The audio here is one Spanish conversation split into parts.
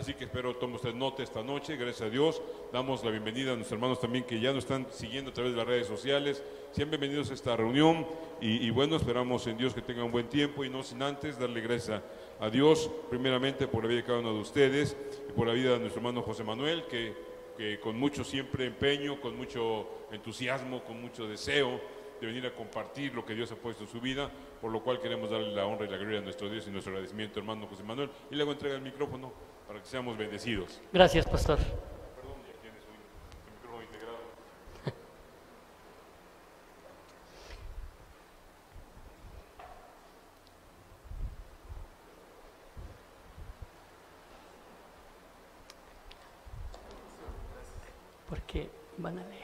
Así que espero tome usted nota esta noche. Gracias a Dios. Damos la bienvenida a nuestros hermanos también que ya nos están siguiendo a través de las redes sociales. Sean bienvenidos a esta reunión y bueno, esperamos en Dios que tengan un buen tiempo y no sin antes darle gracias a Dios, primeramente por la vida de cada uno de ustedes y por la vida de nuestro hermano José Manuel, que con mucho siempre empeño, con mucho entusiasmo, con mucho deseo de venir a compartir lo que Dios ha puesto en su vida, por lo cual queremos darle la honra y la gloria a nuestro Dios y nuestro agradecimiento, hermano José Manuel, y luego entrega el micrófono para que seamos bendecidos. Gracias, pastor. Perdón, ya tienes el micrófono integrado. Porque van a leer.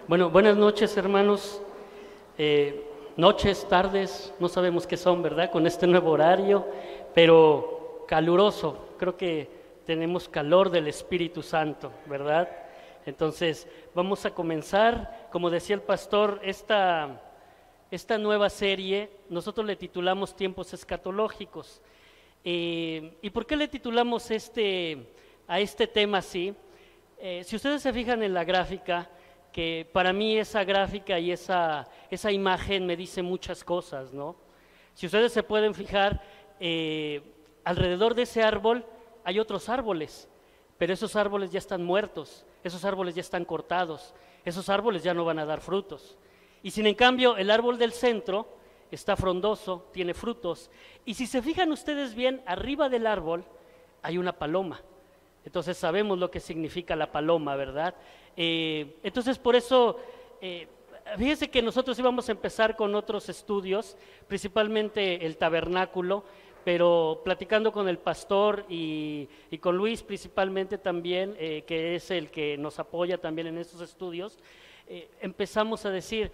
Bueno, buenas noches, hermanos. Noches, tardes, no sabemos qué son, ¿verdad? Con este nuevo horario, pero caluroso. Creo que tenemos calor del Espíritu Santo, ¿verdad? Entonces, vamos a comenzar, como decía el pastor, esta nueva serie. Nosotros le titulamos Tiempos Escatológicos. ¿Y por qué le titulamos a este tema así? Si ustedes se fijan en la gráfica, que para mí esa gráfica y esa imagen me dice muchas cosas, ¿no? Si ustedes se pueden fijar, alrededor de ese árbol hay otros árboles, pero esos árboles ya están muertos, esos árboles ya están cortados, esos árboles ya no van a dar frutos. Y sin en cambio, el árbol del centro está frondoso, tiene frutos, y si se fijan ustedes bien, arriba del árbol hay una paloma. Entonces sabemos lo que significa la paloma, ¿verdad? Entonces por eso, fíjense que nosotros íbamos a empezar con otros estudios, principalmente el tabernáculo, pero platicando con el pastor y con Luis principalmente también, que es el que nos apoya también en estos estudios, empezamos a decir,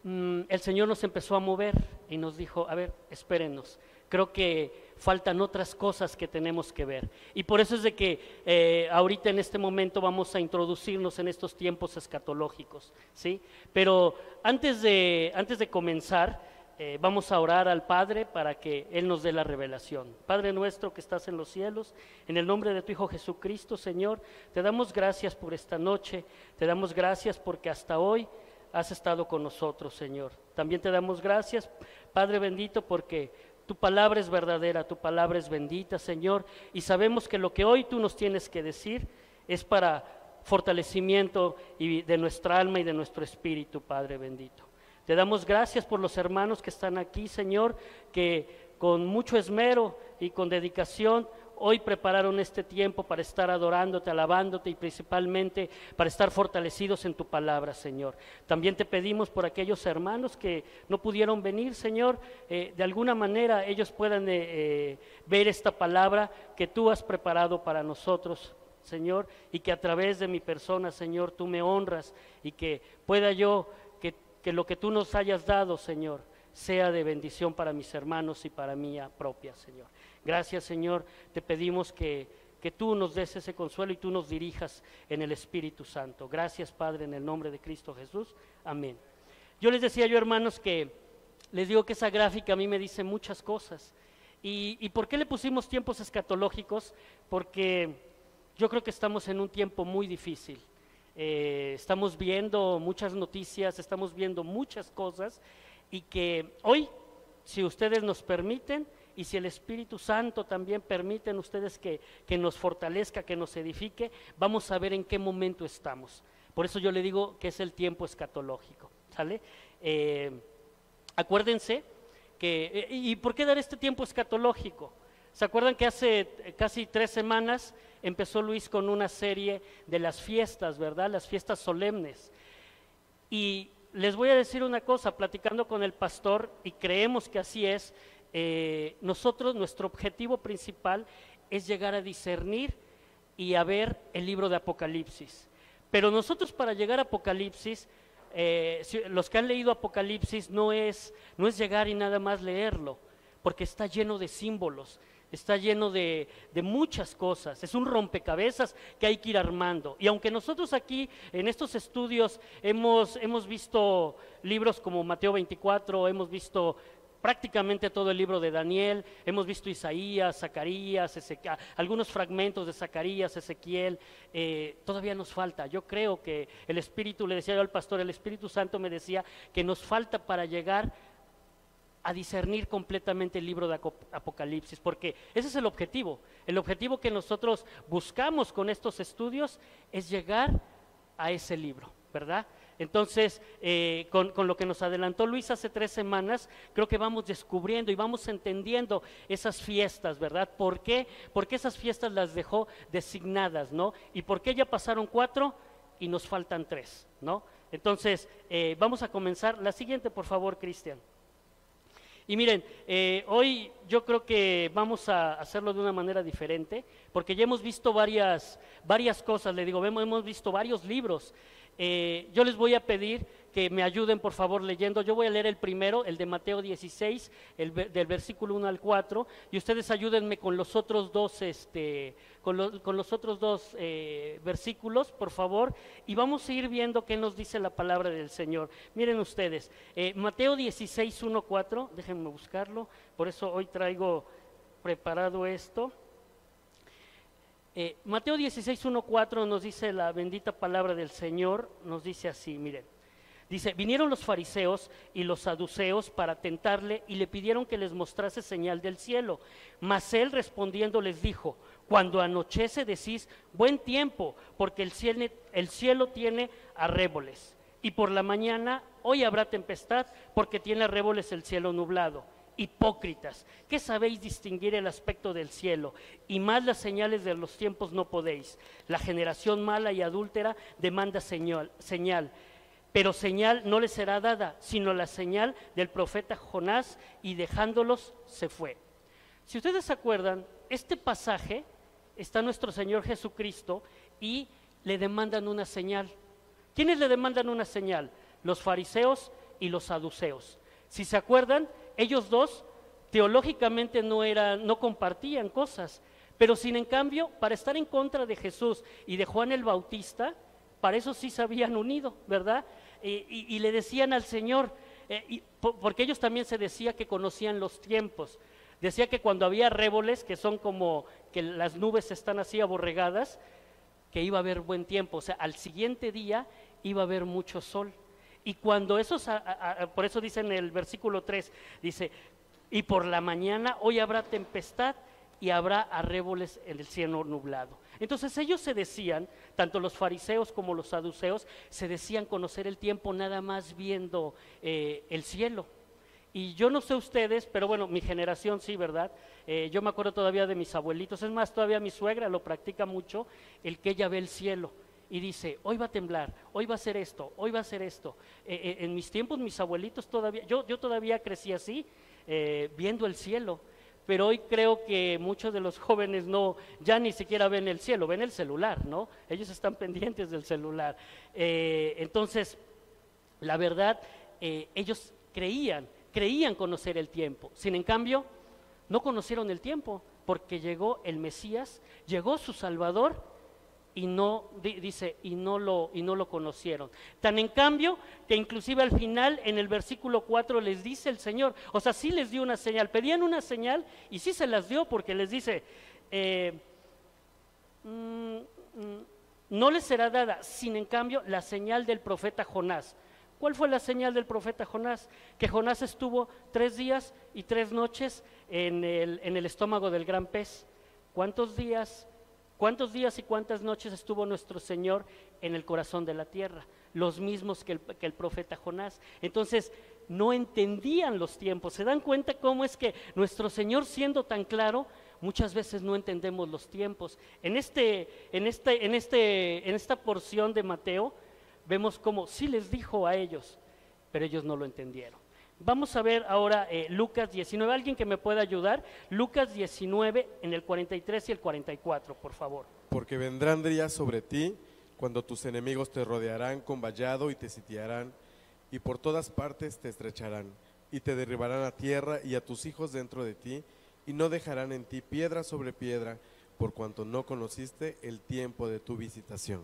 el Señor nos empezó a mover y nos dijo, a ver, espérenos, creo que faltan otras cosas que tenemos que ver. Y por eso es de que ahorita en este momento vamos a introducirnos en estos tiempos escatológicos, ¿sí? Pero antes de comenzar, vamos a orar al Padre para que Él nos dé la revelación. Padre nuestro que estás en los cielos, en el nombre de tu Hijo Jesucristo, Señor, te damos gracias por esta noche, te damos gracias porque hasta hoy has estado con nosotros, Señor. También te damos gracias, Padre bendito, porque tu palabra es verdadera, tu palabra es bendita, Señor, y sabemos que lo que hoy tú nos tienes que decir es para fortalecimiento de nuestra alma y de nuestro espíritu, Padre bendito. Te damos gracias por los hermanos que están aquí, Señor, que con mucho esmero y con dedicación hoy prepararon este tiempo para estar adorándote, alabándote y principalmente para estar fortalecidos en tu palabra, Señor. También te pedimos por aquellos hermanos que no pudieron venir, Señor, de alguna manera ellos puedan ver esta palabra que tú has preparado para nosotros, Señor, y que a través de mi persona, Señor, tú me honras y que pueda yo, que lo que tú nos hayas dado, Señor, sea de bendición para mis hermanos y para mía propia, Señor. Gracias, Señor, te pedimos que tú nos des ese consuelo y tú nos dirijas en el Espíritu Santo. Gracias, Padre, en el nombre de Cristo Jesús. Amén. Yo les decía hermanos, que les digo que esa gráfica a mí me dice muchas cosas. ¿Y por qué le pusimos tiempos escatológicos? Porque yo creo que estamos en un tiempo muy difícil. Estamos viendo muchas noticias, estamos viendo muchas cosas, y que hoy, si ustedes nos permiten, y si el Espíritu Santo también permiten ustedes que nos fortalezca, que nos edifique, vamos a ver en qué momento estamos. Por eso yo le digo que es el tiempo escatológico, ¿sale? Acuérdense que, ¿y por qué dar este tiempo escatológico? ¿Se acuerdan que hace casi 3 semanas empezó Luis con una serie de las fiestas, ¿verdad? Las fiestas solemnes. Y les voy a decir una cosa, platicando con el pastor, y creemos que así es, nosotros, nuestro objetivo principal es llegar a discernir y a ver el libro de Apocalipsis. Pero nosotros, para llegar a Apocalipsis, los que han leído Apocalipsis, no es llegar y nada más leerlo, porque está lleno de símbolos, está lleno de muchas cosas, es un rompecabezas que hay que ir armando. Y aunque nosotros aquí en estos estudios hemos visto libros como Mateo 24, hemos visto prácticamente todo el libro de Daniel, hemos visto Isaías, Zacarías, algunos fragmentos de Zacarías, Ezequiel, todavía nos falta. Yo creo que el Espíritu, le decía yo al pastor, el Espíritu Santo me decía que nos falta para llegar a discernir completamente el libro de Apocalipsis, porque ese es el objetivo que nosotros buscamos con estos estudios, es llegar a ese libro, ¿verdad? Entonces, con lo que nos adelantó Luis hace 3 semanas, creo que vamos descubriendo y vamos entendiendo esas fiestas, ¿verdad? ¿Por qué? Porque esas fiestas las dejó designadas, ¿no? ¿Y por qué ya pasaron 4 y nos faltan 3, ¿no? Entonces, vamos a comenzar. La siguiente, por favor, Cristian. Y miren, hoy yo creo que vamos a hacerlo de una manera diferente, porque ya hemos visto varias cosas, le digo, hemos visto varios libros. Yo les voy a pedir que me ayuden por favor leyendo. Yo voy a leer el primero, el de Mateo 16, del versículo 1 al 4, y ustedes ayúdenme con los otros dos, con los otros dos versículos, por favor, y vamos a ir viendo qué nos dice la palabra del Señor. Miren ustedes, Mateo 16, 1, 4, déjenme buscarlo, por eso hoy traigo preparado esto. Mateo 16, 1, 4 nos dice la bendita palabra del Señor, nos dice así, miren. Dice, vinieron los fariseos y los saduceos para tentarle y le pidieron que les mostrase señal del cielo. Mas él respondiendo les dijo, cuando anochece decís, buen tiempo, porque el cielo tiene arréboles. Y por la mañana, hoy habrá tempestad, porque tiene arréboles el cielo nublado. Hipócritas, ¿qué sabéis distinguir el aspecto del cielo? Y más las señales de los tiempos no podéis. La generación mala y adúltera demanda señal, pero señal no les será dada, sino la señal del profeta Jonás, y dejándolos se fue. Si ustedes se acuerdan, este pasaje está nuestro Señor Jesucristo y le demandan una señal. ¿Quiénes le demandan una señal? Los fariseos y los saduceos. Si se acuerdan, ellos dos teológicamente no compartían cosas, pero sin en cambio, para estar en contra de Jesús y de Juan el Bautista, para eso sí se habían unido, ¿verdad? Y le decían al Señor, porque ellos también se decía que conocían los tiempos. Decía que cuando había arréboles, que son como que las nubes están así aborregadas, que iba a haber buen tiempo, o sea, al siguiente día iba a haber mucho sol. Y cuando por eso dice en el versículo 3, dice, y por la mañana hoy habrá tempestad y habrá arréboles en el cielo nublado. Entonces ellos se decían, tanto los fariseos como los saduceos, se decían conocer el tiempo nada más viendo el cielo. Y yo no sé ustedes, pero bueno, mi generación sí, ¿verdad? Yo me acuerdo todavía de mis abuelitos, es más, todavía mi suegra lo practica mucho, el que ella ve el cielo. Y dice, hoy va a temblar, hoy va a ser esto, hoy va a ser esto. En mis tiempos, mis abuelitos todavía, yo todavía crecí así, viendo el cielo, pero hoy creo que muchos de los jóvenes ya ni siquiera ven el cielo, ven el celular, ¿no? Ellos están pendientes del celular. Entonces, la verdad, ellos creían conocer el tiempo, sin en cambio, no conocieron el tiempo, porque llegó el Mesías, llegó su Salvador, y no lo conocieron. Tan en cambio que inclusive al final en el versículo 4 les dice el Señor, o sea, sí les dio una señal, pedían una señal y sí se las dio, porque les dice, no les será dada, sin en cambio la señal del profeta Jonás. ¿Cuál fue la señal del profeta Jonás? Que Jonás estuvo 3 días y 3 noches en el estómago del gran pez. ¿Cuántos días y cuántas noches estuvo nuestro Señor en el corazón de la tierra? Los mismos que el profeta Jonás. Entonces, no entendían los tiempos. ¿Se dan cuenta cómo es que nuestro Señor, siendo tan claro, muchas veces no entendemos los tiempos? En esta porción de Mateo, vemos cómo sí les dijo a ellos, pero ellos no lo entendieron. Vamos a ver ahora Lucas 19, alguien que me pueda ayudar, Lucas 19 en el 43 y el 44, por favor. Porque vendrán días sobre ti cuando tus enemigos te rodearán con vallado y te sitiarán, y por todas partes te estrecharán, y te derribarán a tierra y a tus hijos dentro de ti, y no dejarán en ti piedra sobre piedra, por cuanto no conociste el tiempo de tu visitación.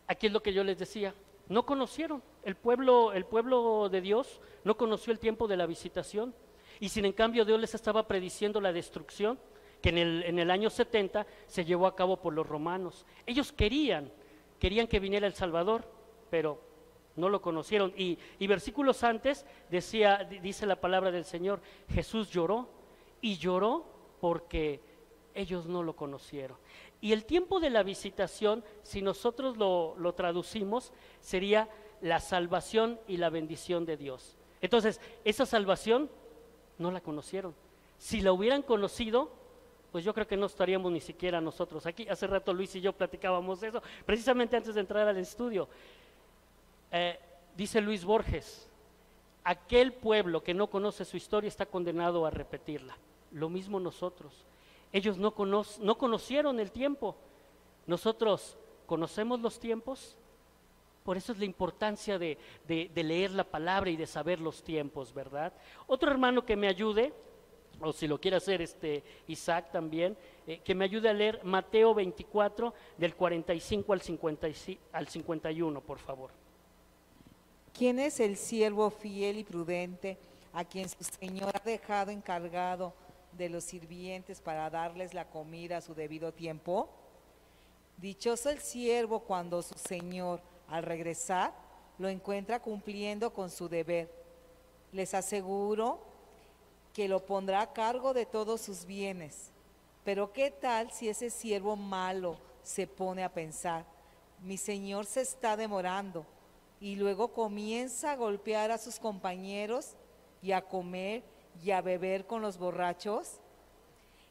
Aquí es lo que yo les decía. No conocieron, el pueblo de Dios no conoció el tiempo de la visitación. y sin en cambio Dios les estaba prediciendo la destrucción que en el año 70 se llevó a cabo por los romanos. Ellos querían que viniera el Salvador, pero no lo conocieron. Y versículos antes dice la palabra del Señor, Jesús lloró, y lloró porque ellos no lo conocieron. Y el tiempo de la visitación, si nosotros lo traducimos, sería la salvación y la bendición de Dios. Entonces, esa salvación no la conocieron. Si la hubieran conocido, pues yo creo que no estaríamos ni siquiera nosotros aquí. Hace rato Luis y yo platicábamos de eso, precisamente antes de entrar al estudio. Dice Luis Borges, aquel pueblo que no conoce su historia está condenado a repetirla. Lo mismo nosotros. Ellos no conocieron el tiempo. Nosotros conocemos los tiempos. Por eso es la importancia de leer la palabra y de saber los tiempos, ¿verdad? Otro hermano que me ayude, o si lo quiere hacer Isaac también, que me ayude a leer Mateo 24 del 45 al 51, por favor. ¿Quién es el siervo fiel y prudente a quien su señor ha dejado encargado de los sirvientes para darles la comida a su debido tiempo? Dichoso el siervo cuando su señor, al regresar, lo encuentra cumpliendo con su deber. Les aseguro que lo pondrá a cargo de todos sus bienes. Pero ¿qué tal si ese siervo malo se pone a pensar, mi señor se está demorando, y luego comienza a golpear a sus compañeros y a comer y a beber con los borrachos?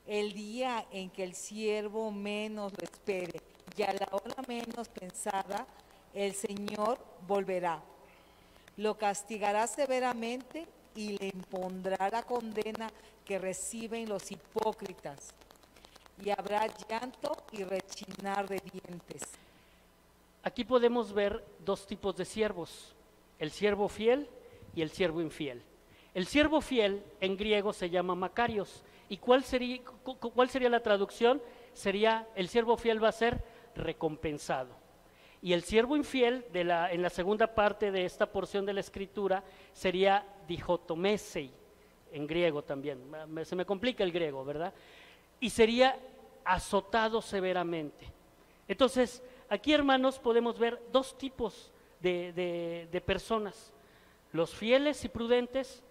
El día en que el siervo menos lo espere y a la hora menos pensada, el Señor volverá, lo castigará severamente y le impondrá la condena que reciben los hipócritas, y habrá llanto y rechinar de dientes. Aquí podemos ver dos tipos de siervos, el siervo fiel y el siervo infiel. El siervo fiel en griego se llama Macarios. ¿Y cuál sería la traducción? Sería, el siervo fiel va a ser recompensado. Y el siervo infiel, en la segunda parte de esta porción de la escritura, sería dijotomesei, en griego también. Se me complica el griego, ¿verdad? Y sería azotado severamente. Entonces, aquí, hermanos, podemos ver dos tipos de personas, los fieles y prudentes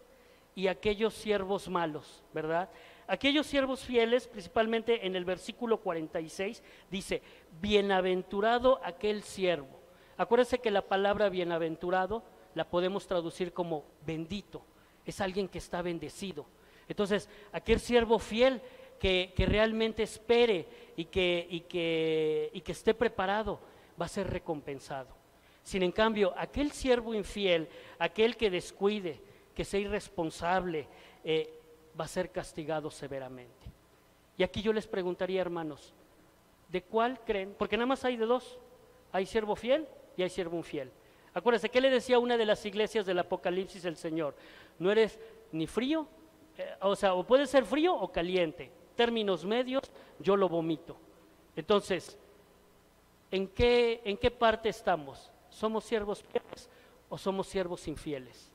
y aquellos siervos malos, ¿verdad? Aquellos siervos fieles, principalmente en el versículo 46, dice, bienaventurado aquel siervo. Acuérdense que la palabra bienaventurado la podemos traducir como bendito, es alguien que está bendecido. Entonces, aquel siervo fiel que realmente espere y que esté preparado, va a ser recompensado. Sin en cambio, aquel siervo infiel, aquel que descuide, que sea irresponsable, va a ser castigado severamente. Y aquí yo les preguntaría, hermanos, ¿de cuál creen? Porque nada más hay de dos, hay siervo fiel y hay siervo infiel. Acuérdense, ¿qué le decía a una de las iglesias del Apocalipsis el Señor? No eres ni frío, o puede ser frío o caliente, términos medios, yo lo vomito. Entonces, ¿en qué parte estamos? ¿Somos siervos fieles o somos siervos infieles?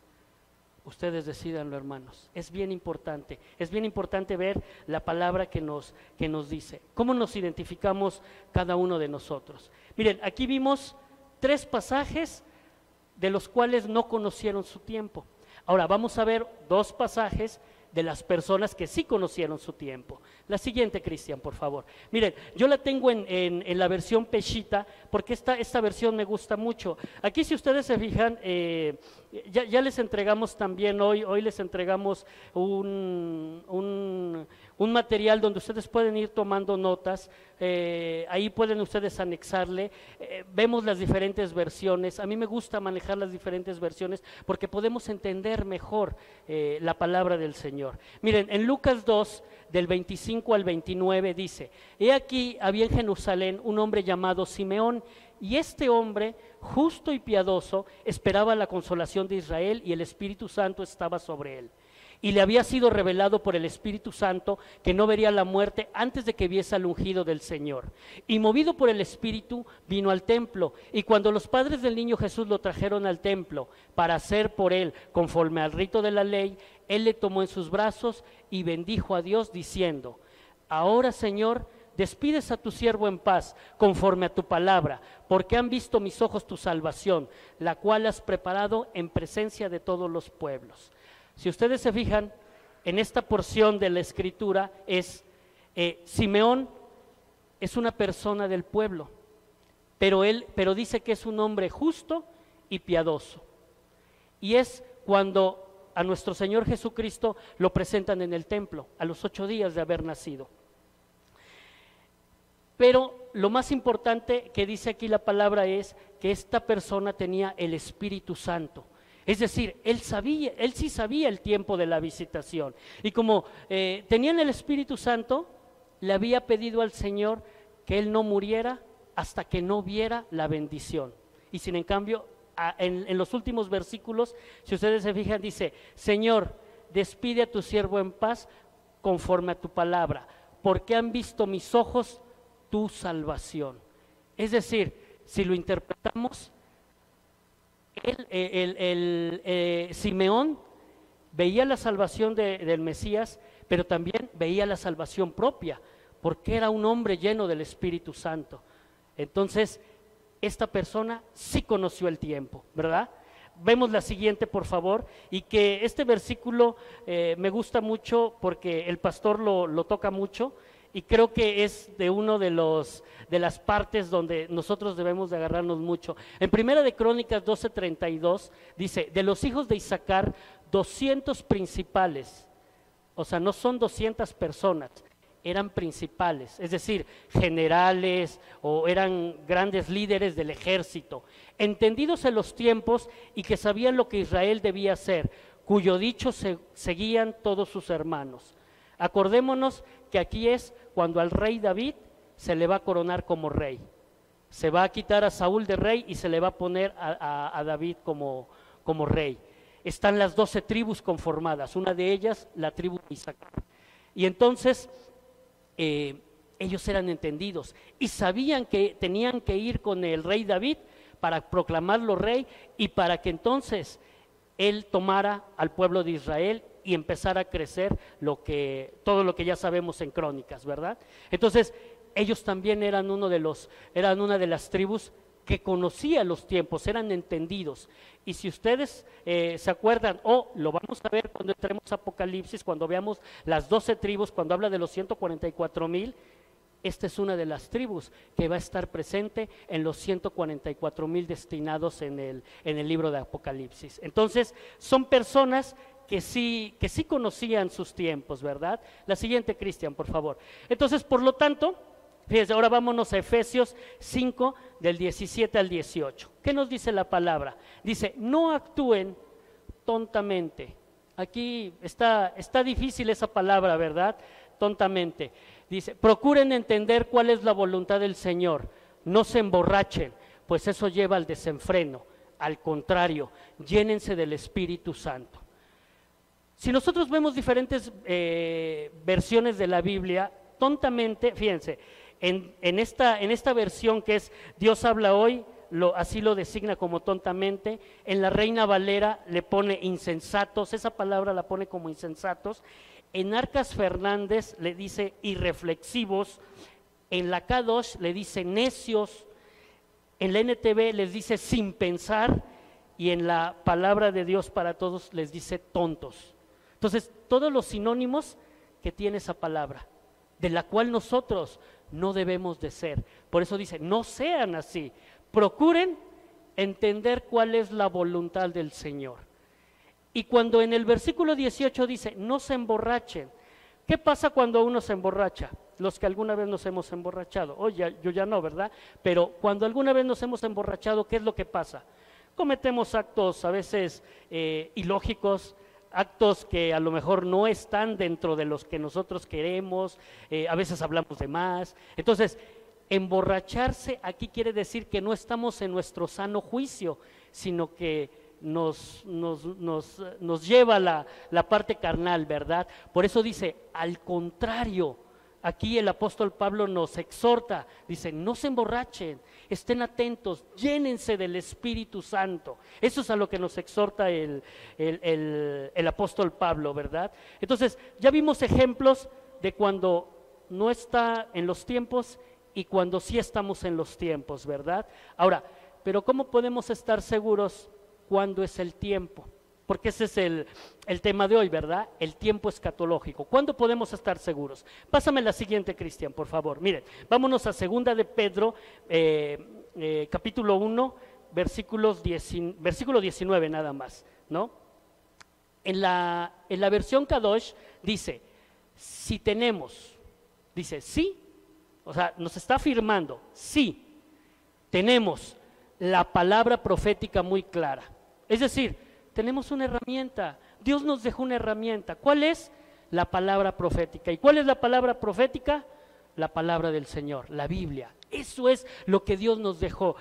Ustedes decídanlo, hermanos. Es bien importante ver la palabra que nos dice. ¿Cómo nos identificamos cada uno de nosotros? Miren, aquí vimos 3 pasajes de los cuales no conocieron su tiempo. Ahora vamos a ver 2 pasajes de las personas que sí conocieron su tiempo. La siguiente, Cristian, por favor. Miren, yo la tengo en la versión Peshitta, porque esta versión me gusta mucho. Aquí, si ustedes se fijan, ya les entregamos también hoy les entregamos un material donde ustedes pueden ir tomando notas, ahí pueden ustedes anexarle, vemos las diferentes versiones. A mí me gusta manejar las diferentes versiones porque podemos entender mejor la palabra del Señor. Miren, en Lucas 2, del 25 al 29 dice, he aquí había en Jerusalén un hombre llamado Simeón, y este hombre, justo y piadoso, esperaba la consolación de Israel, y el Espíritu Santo estaba sobre él. y le había sido revelado por el Espíritu Santo que no vería la muerte antes de que viese al ungido del Señor. Y movido por el Espíritu vino al templo, y cuando los padres del niño Jesús lo trajeron al templo para hacer por él conforme al rito de la ley, él le tomó en sus brazos y bendijo a Dios diciendo: ahora, Señor, despides a tu siervo en paz, conforme a tu palabra, porque han visto mis ojos tu salvación, la cual has preparado en presencia de todos los pueblos. Si ustedes se fijan, en esta porción de la Escritura Simeón es una persona del pueblo, pero dice que es un hombre justo y piadoso. Y es cuando a nuestro Señor Jesucristo lo presentan en el templo, a los 8 días de haber nacido. Pero lo más importante que dice aquí la palabra es que esta persona tenía el Espíritu Santo. Es decir, él sí sabía el tiempo de la visitación. Y como tenían el Espíritu Santo, le había pedido al Señor que él no muriera hasta que no viera la bendición. Y sin en cambio, en los últimos versículos, si ustedes se fijan, dice: Señor, despide a tu siervo en paz conforme a tu palabra, porque han visto mis ojos tu salvación. Es decir, si lo interpretamos, Simeón veía la salvación del Mesías, pero también veía la salvación propia, porque era un hombre lleno del Espíritu Santo. Entonces, esta persona sí conoció el tiempo, ¿verdad? Vemos la siguiente, por favor, y que este versículo me gusta mucho porque el pastor lo toca mucho, y creo que es de uno de las partes donde nosotros debemos de agarrarnos mucho. En Primera de Crónicas 12:32 dice: de los hijos de Isaacar, 200 principales, o sea, no son 200 personas, eran principales, es decir, generales o eran grandes líderes del ejército, entendidos en los tiempos y que sabían lo que Israel debía hacer, cuyo dicho seguían todos sus hermanos. Acordémonos que aquí es cuando al rey David se le va a coronar como rey. Se va a quitar a Saúl de rey y se le va a poner a David como rey. Están las 12 tribus conformadas, una de ellas la tribu de Isaacar. Y entonces ellos eran entendidos y sabían que tenían que ir con el rey David para proclamarlo rey y para que entonces él tomara al pueblo de Israel y empezar a crecer todo lo que ya sabemos en Crónicas, ¿verdad? Entonces, ellos también eran una de las tribus que conocía los tiempos, eran entendidos. Y si ustedes se acuerdan, lo vamos a ver cuando entremos a Apocalipsis, cuando veamos las 12 tribus, cuando habla de los 144,000, esta es una de las tribus que va a estar presente en los 144,000 destinados en el libro de Apocalipsis. Entonces, son personas que sí conocían sus tiempos, ¿verdad? La siguiente, Cristian, por favor. Entonces, por lo tanto, fíjense, ahora vámonos a Efesios 5, del 17 al 18. ¿Qué nos dice la palabra? Dice: no actúen tontamente. Aquí está difícil esa palabra, ¿verdad? Tontamente. Dice: procuren entender cuál es la voluntad del Señor. No se emborrachen, pues eso lleva al desenfreno. Al contrario, llénense del Espíritu Santo. Si nosotros vemos diferentes versiones de la Biblia, tontamente, fíjense, en esta versión que es Dios habla hoy, así lo designa como tontamente. En la Reina Valera le pone insensatos, esa palabra la pone como insensatos. En Arcas Fernández le dice irreflexivos. En la Kadosh le dice necios. En la NTV les dice sin pensar. Y en la Palabra de Dios para Todos les dice tontos. Entonces, todos los sinónimos que tiene esa palabra, de la cual nosotros no debemos de ser. Por eso dice: no sean así, procuren entender cuál es la voluntad del Señor. Y cuando en el versículo 18 dice: no se emborrachen, ¿qué pasa cuando uno se emborracha? Los que alguna vez nos hemos emborrachado, yo ya no, ¿verdad? Pero cuando alguna vez nos hemos emborrachado, ¿qué es lo que pasa? Cometemos actos a veces ilógicos, actos que a lo mejor no están dentro de los que nosotros queremos, a veces hablamos de más. Entonces, emborracharse aquí quiere decir que no estamos en nuestro sano juicio, sino que nos lleva a la parte carnal, ¿verdad? Por eso dice, al contrario, aquí el apóstol Pablo nos exhorta, dice, no se emborrachen, estén atentos, llénense del Espíritu Santo. Eso es a lo que nos exhorta el apóstol Pablo, ¿verdad? Entonces, ya vimos ejemplos de cuando no está en los tiempos y cuando sí estamos en los tiempos, ¿verdad? Ahora, pero ¿cómo podemos estar seguros cuándo es el tiempo? Porque ese es el tema de hoy, ¿verdad? El tiempo escatológico. ¿Cuándo podemos estar seguros? Pásame la siguiente, Cristian, por favor. Miren, vámonos a segunda de Pedro, capítulo 1, versículo 19 nada más, ¿no? En la versión Kadosh dice, si tenemos, dice, sí, o sea, nos está afirmando, sí, tenemos la palabra profética muy clara. Es decir, tenemos una herramienta, Dios nos dejó una herramienta. ¿Cuál es? La palabra profética. ¿Y cuál es la palabra profética? La palabra del Señor, la Biblia. Eso es lo que Dios nos dejó.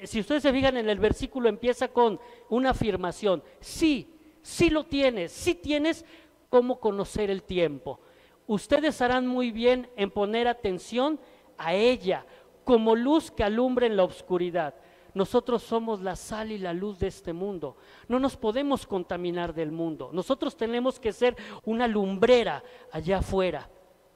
Si ustedes se fijan en el versículo, empieza con una afirmación. Sí, sí lo tienes, sí tienes cómo conocer el tiempo. Ustedes harán muy bien en poner atención a ella, como luz que alumbra en la oscuridad. Nosotros somos la sal y la luz de este mundo. No nos podemos contaminar del mundo. Nosotros tenemos que ser una lumbrera allá afuera,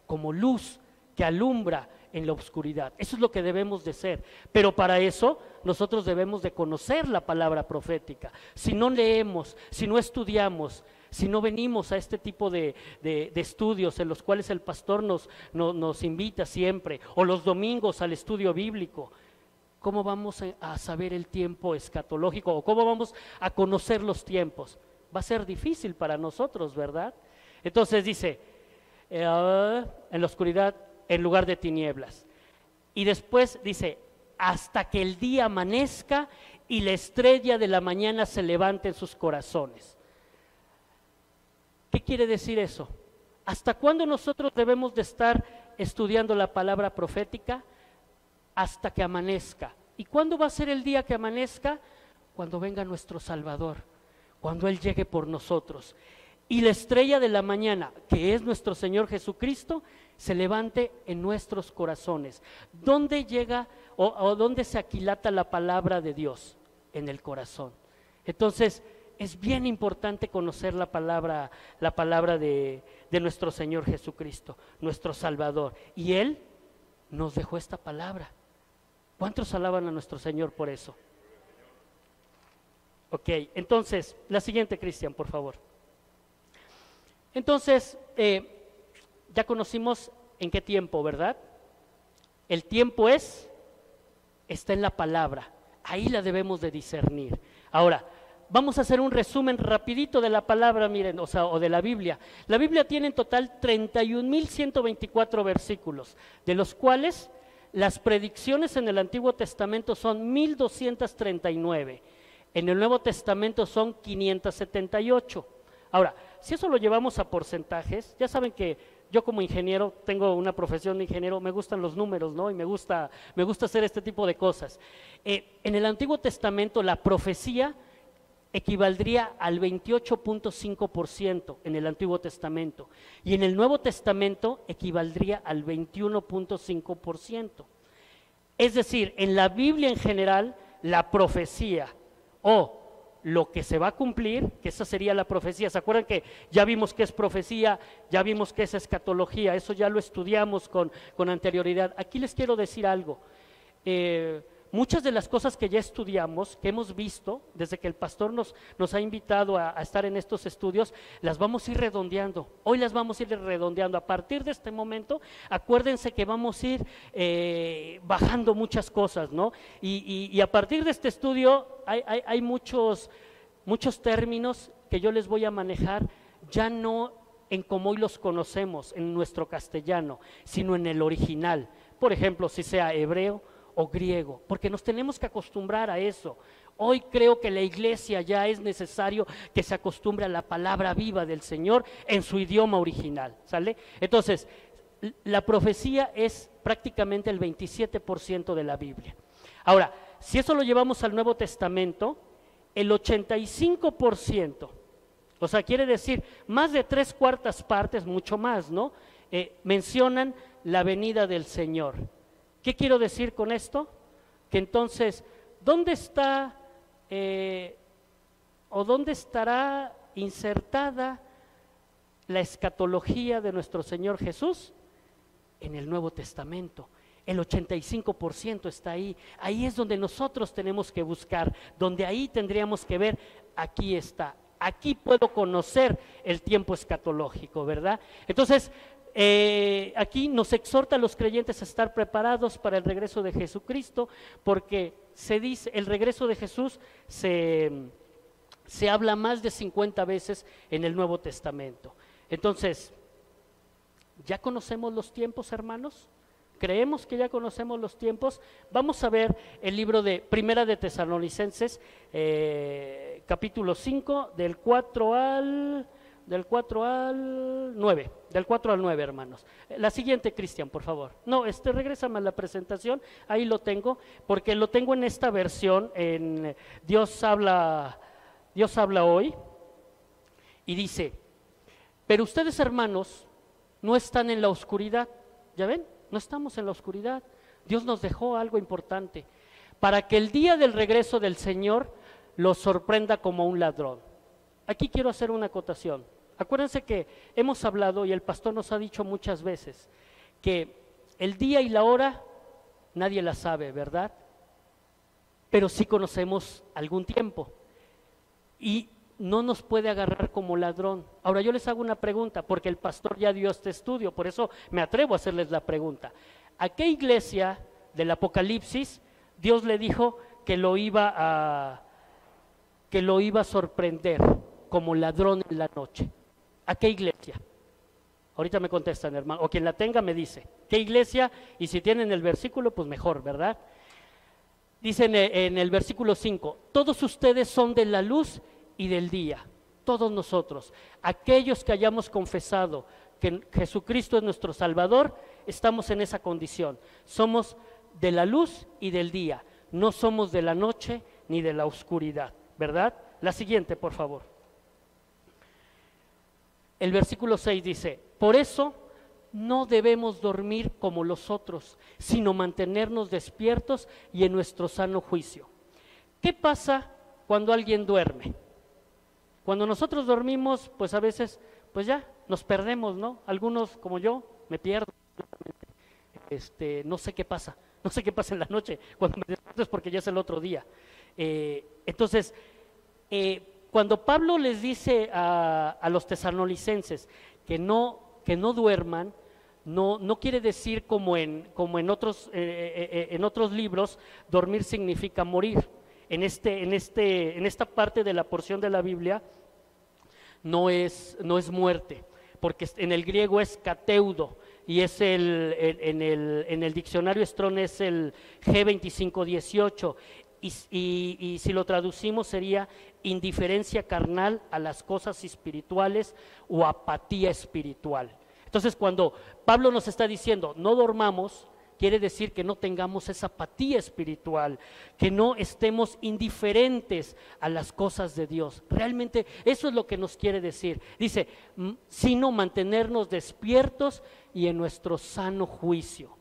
como luz que alumbra en la oscuridad. Eso es lo que debemos de ser. Pero para eso nosotros debemos de conocer la palabra profética. Si no leemos, si no estudiamos, si no venimos a este tipo de estudios en los cuales el pastor nos invita siempre, o los domingos al estudio bíblico, ¿cómo vamos a saber el tiempo escatológico o cómo vamos a conocer los tiempos? Va a ser difícil para nosotros, ¿verdad? Entonces dice, en la oscuridad en lugar de tinieblas. Y después dice, hasta que el día amanezca y la estrella de la mañana se levante en sus corazones. ¿Qué quiere decir eso? ¿Hasta cuándo nosotros debemos de estar estudiando la palabra profética? Hasta que amanezca. ¿Y cuándo va a ser el día que amanezca? Cuando venga nuestro Salvador, cuando Él llegue por nosotros. Y la estrella de la mañana, que es nuestro Señor Jesucristo, se levante en nuestros corazones. ¿Dónde llega o dónde se aquilata la palabra de Dios? En el corazón. Entonces, es bien importante conocer la palabra de nuestro Señor Jesucristo, nuestro Salvador. Y Él nos dejó esta palabra. ¿Cuántos alaban a nuestro Señor por eso? Ok, entonces, la siguiente, Cristian, por favor. Entonces, ya conocimos en qué tiempo, ¿verdad? El tiempo está en la palabra, ahí la debemos de discernir. Ahora, vamos a hacer un resumen rapidito de la palabra, miren, o de la Biblia. La Biblia tiene en total 31.124 versículos, de los cuales las predicciones en el Antiguo Testamento son 1.239, en el Nuevo Testamento son 578. Ahora, si eso lo llevamos a porcentajes, ya saben que yo como ingeniero, tengo una profesión de ingeniero, me gustan los números, ¿no? Y me gusta hacer este tipo de cosas. En el Antiguo Testamento la profecía equivaldría al 28.5% en el Antiguo Testamento y en el Nuevo Testamento equivaldría al 21.5%. Es decir, en la Biblia en general, la profecía o lo que se va a cumplir, que esa sería la profecía. ¿Se acuerdan que ya vimos qué es profecía, ya vimos qué es escatología? Eso ya lo estudiamos con anterioridad. Aquí les quiero decir algo. Muchas de las cosas que ya estudiamos, que hemos visto, desde que el pastor nos ha invitado a estar en estos estudios, las vamos a ir redondeando. Hoy las vamos a ir redondeando. A partir de este momento, acuérdense que vamos a ir bajando muchas cosas, ¿no? Y a partir de este estudio hay muchos términos que yo les voy a manejar, ya no en como hoy los conocemos, en nuestro castellano, sino en el original. Por ejemplo, si sea hebreo o griego, porque nos tenemos que acostumbrar a eso. Hoy creo que la iglesia ya es necesario que se acostumbre a la palabra viva del Señor en su idioma original, ¿sale? Entonces, la profecía es prácticamente el 27% de la Biblia. Ahora, si eso lo llevamos al Nuevo Testamento, el 85%, o sea, quiere decir más de 3/4 partes, mucho más, ¿no? Mencionan la venida del Señor. ¿Qué quiero decir con esto? Que entonces, ¿dónde está o dónde estará insertada la escatología de nuestro Señor Jesús? En el Nuevo Testamento. El 85% está ahí. Ahí es donde nosotros tenemos que buscar, donde ahí tendríamos que ver, aquí está. Aquí puedo conocer el tiempo escatológico, ¿verdad? Entonces, aquí nos exhorta a los creyentes a estar preparados para el regreso de Jesucristo, porque se dice, el regreso de Jesús se habla más de 50 veces en el Nuevo Testamento. Entonces, ¿ya conocemos los tiempos, hermanos? ¿Creemos que ya conocemos los tiempos? Vamos a ver el libro de Primera de Tesalonicenses, capítulo 5, del 4 al 9, hermanos. La siguiente, Cristian, por favor. No, regrésame a la presentación, ahí lo tengo, porque lo tengo en esta versión, en Dios habla hoy, y dice: pero ustedes, hermanos, no están en la oscuridad. ¿Ya ven? No estamos en la oscuridad. Dios nos dejó algo importante, para que el día del regreso del Señor los sorprenda como un ladrón. Aquí quiero hacer una acotación. Acuérdense que hemos hablado, y el pastor nos ha dicho muchas veces, que el día y la hora nadie la sabe, ¿verdad? Pero sí conocemos algún tiempo, y no nos puede agarrar como ladrón. Ahora yo les hago una pregunta, porque el pastor ya dio este estudio, por eso me atrevo a hacerles la pregunta. ¿A qué iglesia del Apocalipsis Dios le dijo que lo iba a sorprender como ladrón en la noche? ¿A qué iglesia? Ahorita me contestan, hermano, o quien la tenga me dice ¿qué iglesia? Y si tienen el versículo, pues mejor, ¿verdad? Dicen en el versículo 5: todos ustedes son de la luz y del día, todos nosotros, aquellos que hayamos confesado que Jesucristo es nuestro Salvador, estamos en esa condición, somos de la luz y del día, no somos de la noche ni de la oscuridad, ¿verdad? La siguiente, por favor. El versículo 6 dice: por eso no debemos dormir como los otros, sino mantenernos despiertos y en nuestro sano juicio. ¿Qué pasa cuando alguien duerme? Cuando nosotros dormimos, pues a veces, pues ya, nos perdemos, ¿no? Algunos, como yo, me pierdo. No sé qué pasa en la noche, cuando me despierto es porque ya es el otro día. Entonces, cuando Pablo les dice a los tesalonicenses que no duerman, no quiere decir como en otros libros, dormir significa morir. En esta parte de la porción de la Biblia no es muerte, porque en el griego es kateudo, y es en el diccionario Strong es el G2518, y si lo traducimos sería indiferencia carnal a las cosas espirituales o apatía espiritual. Entonces, cuando Pablo nos está diciendo no dormamos, quiere decir que no tengamos esa apatía espiritual, que no estemos indiferentes a las cosas de Dios. Realmente eso es lo que nos quiere decir. Dice, sino mantenernos despiertos y en nuestro sano juicio.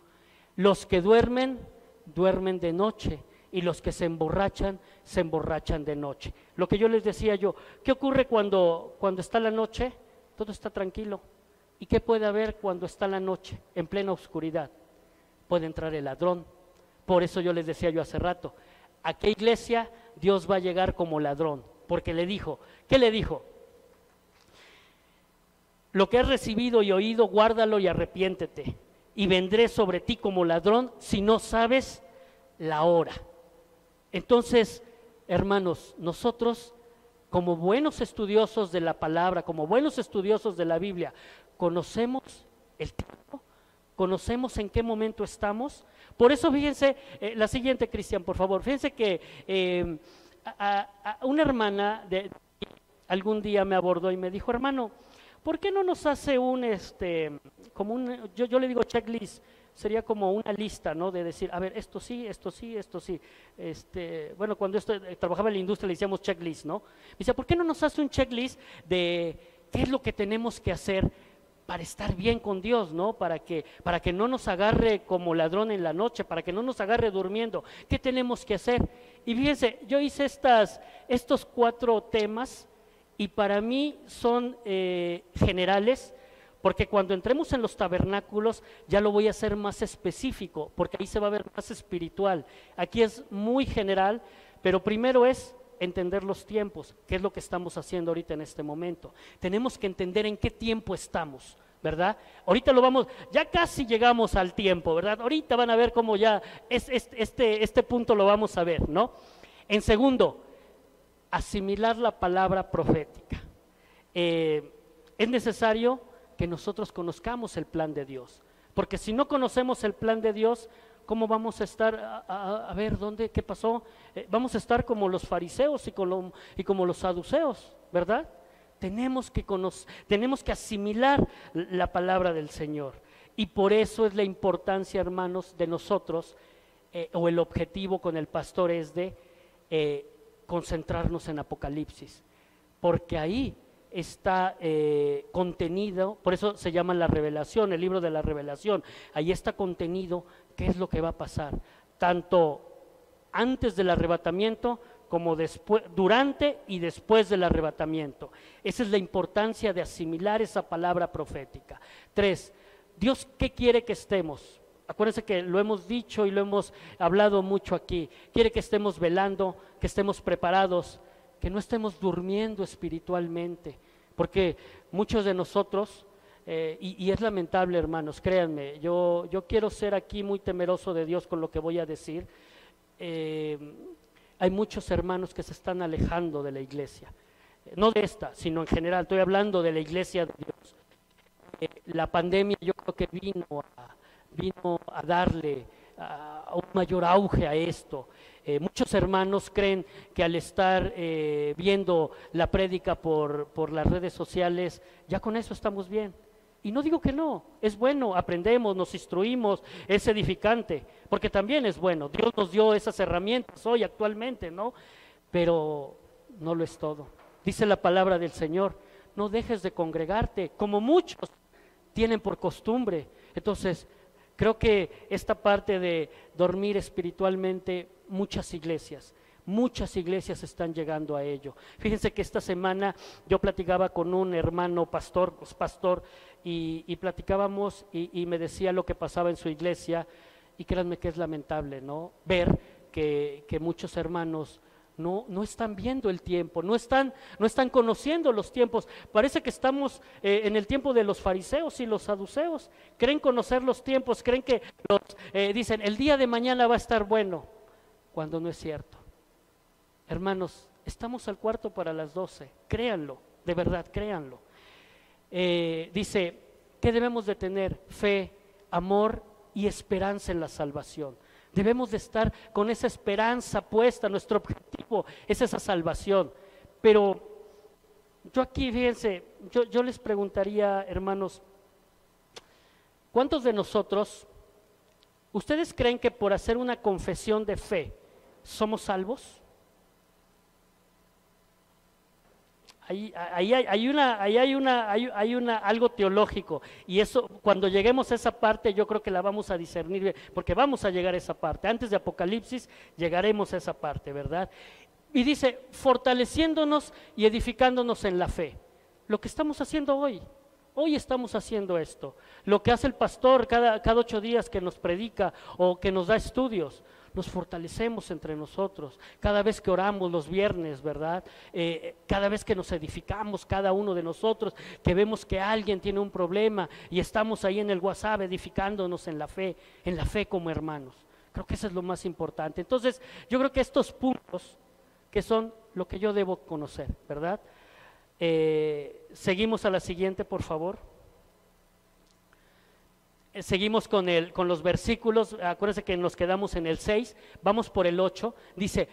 Los que duermen, duermen de noche, y los que se emborrachan de noche. Lo que yo les decía ¿qué ocurre cuando está la noche? Todo está tranquilo. ¿Y qué puede haber cuando está la noche en plena oscuridad? Puede entrar el ladrón. Por eso yo les decía hace rato, ¿a qué iglesia Dios va a llegar como ladrón? Porque le dijo, ¿qué le dijo? Lo que has recibido y oído, guárdalo y arrepiéntete, y vendré sobre ti como ladrón si no sabes la hora. Entonces, hermanos, nosotros como buenos estudiosos de la palabra, como buenos estudiosos de la Biblia, conocemos el tiempo, conocemos en qué momento estamos. Por eso fíjense, la siguiente, Cristian, por favor. Fíjense que una hermana algún día me abordó y me dijo, hermano, ¿por qué no nos hace yo le digo checklist sería como una lista, ¿no? De decir, a ver, esto sí, esto sí, esto sí. Bueno, cuando trabajaba en la industria le decíamos checklist, ¿no? Me decía, ¿por qué no nos hace un checklist de qué es lo que tenemos que hacer para estar bien con Dios, ¿no? Para que no nos agarre como ladrón en la noche, para que no nos agarre durmiendo. ¿Qué tenemos que hacer? Y fíjense, yo hice estos 4 temas y para mí son generales, porque cuando entremos en los tabernáculos ya lo voy a hacer más específico, porque ahí se va a ver más espiritual. Aquí es muy general, pero primero es entender los tiempos, qué es lo que estamos haciendo ahorita en este momento. Tenemos que entender en qué tiempo estamos, ¿verdad? Ahorita ya casi llegamos al tiempo, ¿verdad? Ahorita van a ver cómo ya este punto lo vamos a ver, ¿no? En segundo, asimilar la palabra profética. Es necesario que nosotros conozcamos el plan de Dios, porque si no conocemos el plan de Dios, ¿cómo vamos a estar, a ver qué pasó? Vamos a estar como los fariseos y como los saduceos, ¿verdad? Tenemos que asimilar la palabra del Señor, y por eso es la importancia, hermanos, de nosotros, o el objetivo con el pastor es de concentrarnos en Apocalipsis, porque ahí está contenido, por eso se llama la revelación, el libro de la revelación. Ahí está contenido qué es lo que va a pasar, tanto antes del arrebatamiento como después, durante y después del arrebatamiento. Esa es la importancia de asimilar esa palabra profética. 3, Dios, ¿qué quiere que estemos? Acuérdense que lo hemos dicho y lo hemos hablado mucho aquí. Quiere que estemos velando, que estemos preparados, que no estemos durmiendo espiritualmente, porque muchos de nosotros, y es lamentable, hermanos, créanme, yo quiero ser aquí muy temeroso de Dios con lo que voy a decir. Hay muchos hermanos que se están alejando de la iglesia, no de esta, sino en general, estoy hablando de la iglesia de Dios. La pandemia yo creo que vino a darle a un mayor auge a esto. Muchos hermanos creen que al estar viendo la prédica por las redes sociales, ya con eso estamos bien. Y no digo que no, es bueno, aprendemos, nos instruimos, es edificante, porque también es bueno. Dios nos dio esas herramientas hoy actualmente, ¿no? Pero no lo es todo. Dice la palabra del Señor, no dejes de congregarte, como muchos tienen por costumbre. Entonces, creo que esta parte de dormir espiritualmente, muchas iglesias están llegando a ello. Fíjense que esta semana yo platicaba con un hermano pastor, y platicábamos y me decía lo que pasaba en su iglesia, y créanme que es lamentable, ¿no? Ver que muchos hermanos no están viendo el tiempo, no están conociendo los tiempos. Parece que estamos en el tiempo de los fariseos y los saduceos. Creen conocer los tiempos, creen que dicen el día de mañana va a estar bueno, cuando no es cierto. Hermanos, estamos al cuarto para las 12, créanlo, de verdad, créanlo. Dice, ¿qué debemos de tener? Fe, amor y esperanza en la salvación. Debemos de estar con esa esperanza puesta, nuestro objetivo es esa salvación. Pero yo aquí, fíjense, yo les preguntaría, hermanos, ¿cuántos de nosotros, ustedes creen que por hacer una confesión de fe, somos salvos? Ahí hay algo teológico, y eso, cuando lleguemos a esa parte, yo creo que la vamos a discernir bien, porque vamos a llegar a esa parte. Antes de Apocalipsis llegaremos a esa parte, ¿verdad? Y dice, fortaleciéndonos y edificándonos en la fe. Lo que estamos haciendo hoy estamos haciendo esto. Lo que hace el pastor cada 8 días que nos predica o que nos da estudios, nos fortalecemos entre nosotros, cada vez que oramos los viernes, ¿verdad? Cada vez que nos edificamos cada uno de nosotros, que vemos que alguien tiene un problema y estamos ahí en el WhatsApp edificándonos en la fe como hermanos. Creo que eso es lo más importante. Entonces, yo creo que estos puntos que son lo que yo debo conocer, ¿verdad? Seguimos a la siguiente, por favor. Seguimos con los versículos. Acuérdense que nos quedamos en el 6, vamos por el 8. Dice,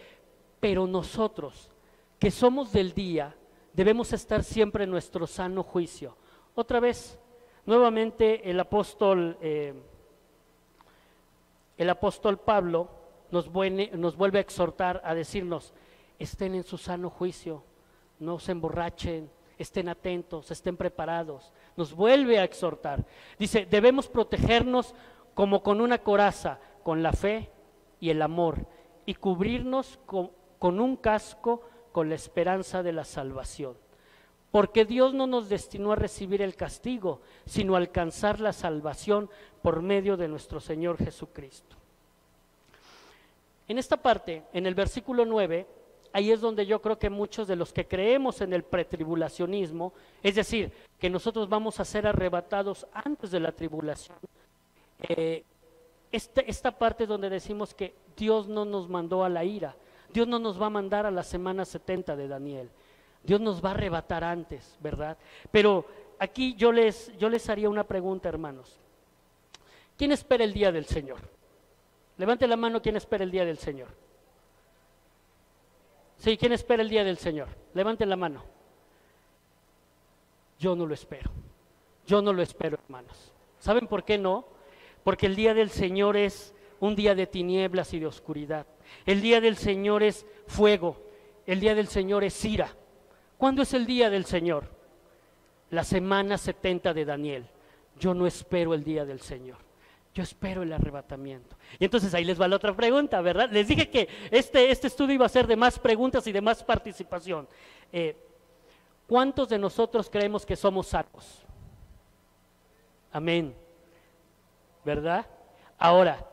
pero nosotros que somos del día debemos estar siempre en nuestro sano juicio. Otra vez, nuevamente el apóstol el apóstol Pablo nos vuelve a exhortar a decirnos, estén en su sano juicio, no se emborrachen, estén atentos, estén preparados. Nos vuelve a exhortar. Dice, debemos protegernos como con una coraza, con la fe y el amor, y cubrirnos con un casco con la esperanza de la salvación. Porque Dios no nos destinó a recibir el castigo, sino a alcanzar la salvación por medio de nuestro Señor Jesucristo. En esta parte, en el versículo 9, ahí es donde yo creo que muchos de los que creemos en el pretribulacionismo, es decir, que nosotros vamos a ser arrebatados antes de la tribulación, esta parte donde decimos que Dios no nos mandó a la ira, Dios no nos va a mandar a la semana 70 de Daniel, Dios nos va a arrebatar antes, ¿verdad? Pero aquí yo les haría una pregunta, hermanos. ¿Quién espera el día del Señor? Levante la mano, ¿quién espera el día del Señor? Sí, ¿quién espera el día del Señor? Levante la mano. Yo no lo espero. Yo no lo espero, hermanos. ¿Saben por qué no? Porque el día del Señor es un día de tinieblas y de oscuridad. El día del Señor es fuego. El día del Señor es ira. ¿Cuándo es el día del Señor? La semana 70 de Daniel. Yo no espero el día del Señor. Yo espero el arrebatamiento. Y entonces ahí les va la otra pregunta, ¿verdad? Les dije que este estudio iba a ser de más preguntas y de más participación. ¿Cuántos de nosotros creemos que somos salvos? Amén. ¿Verdad? Ahora,